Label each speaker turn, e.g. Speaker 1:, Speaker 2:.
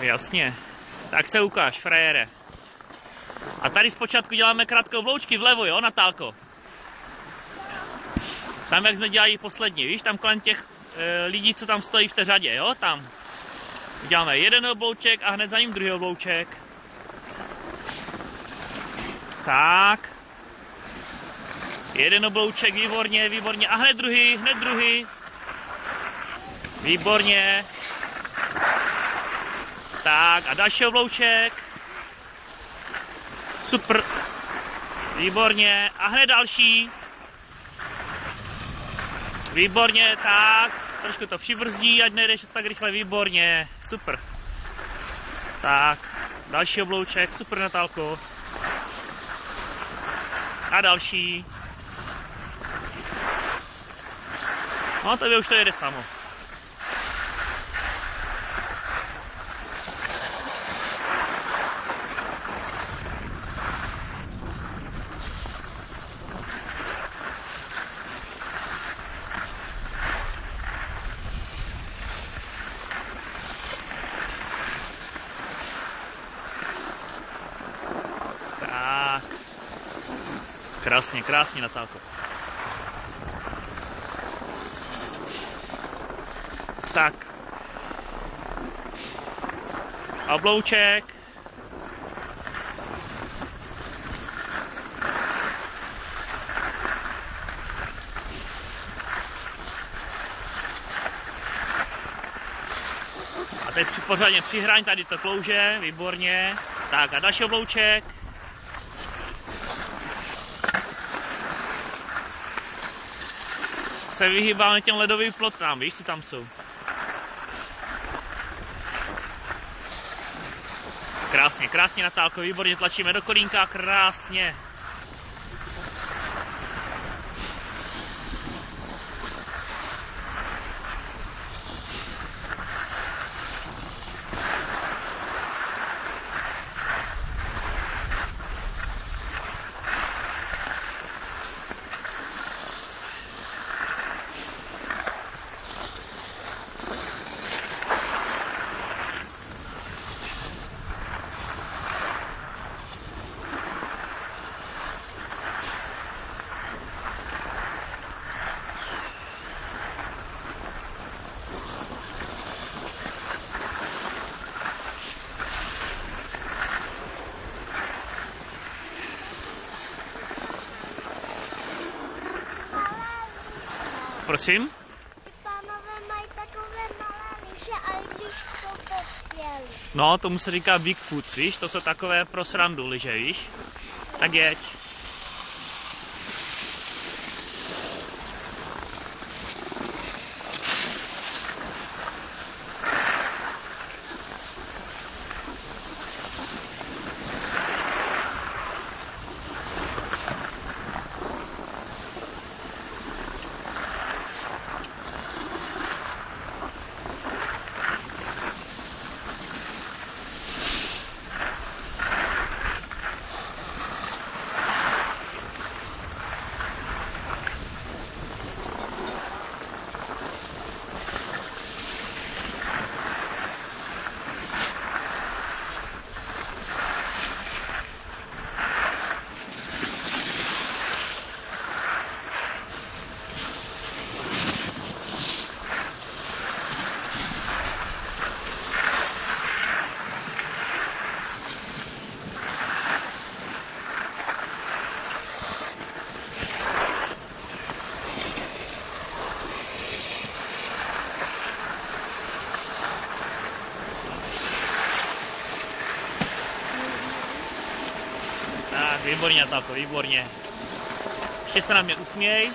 Speaker 1: Jasně. Tak se ukáž, frajere. A tady zpočátku děláme krátkou vloučky vlevo, jo, Natálko? Tam, jak jsme dělali posledně, víš, tam kolem těch lidí, co tam stojí v té řadě, jo, tam. Děláme jeden oblouček a hned za ním druhý oblouček. Tak. Jeden oblouček, výborně, výborně. A hned druhý. Výborně. Tak a další oblouček. Super. Výborně. A hned další. Výborně, tak. Trošku to přibrzdí, ať nejdeš tak rychle, výborně. Super. Tak. Další oblouček, super, Natálko. A další. No, tebe už to jede samo. Tak. Krásně, krásně, Natálko. Tak. Oblouček. A teď pořádně přihraň tady to klouže, výborně. Tak a další oblouček. Se vyhýbáme těm ledovým plotám, víš, co tam jsou. Krásně, krásně, Natálko, výborně, tlačíme do kolínka, krásně. Prosím?
Speaker 2: Ty pánové mají takové malé liže a když to pospěli.
Speaker 1: No, tomu se říká Bigfoots, víš? To jsou takové pro srandu liže, víš? Tak jeď. Tak, výborně, Natálko, výborně. Ještě se na mě usměj.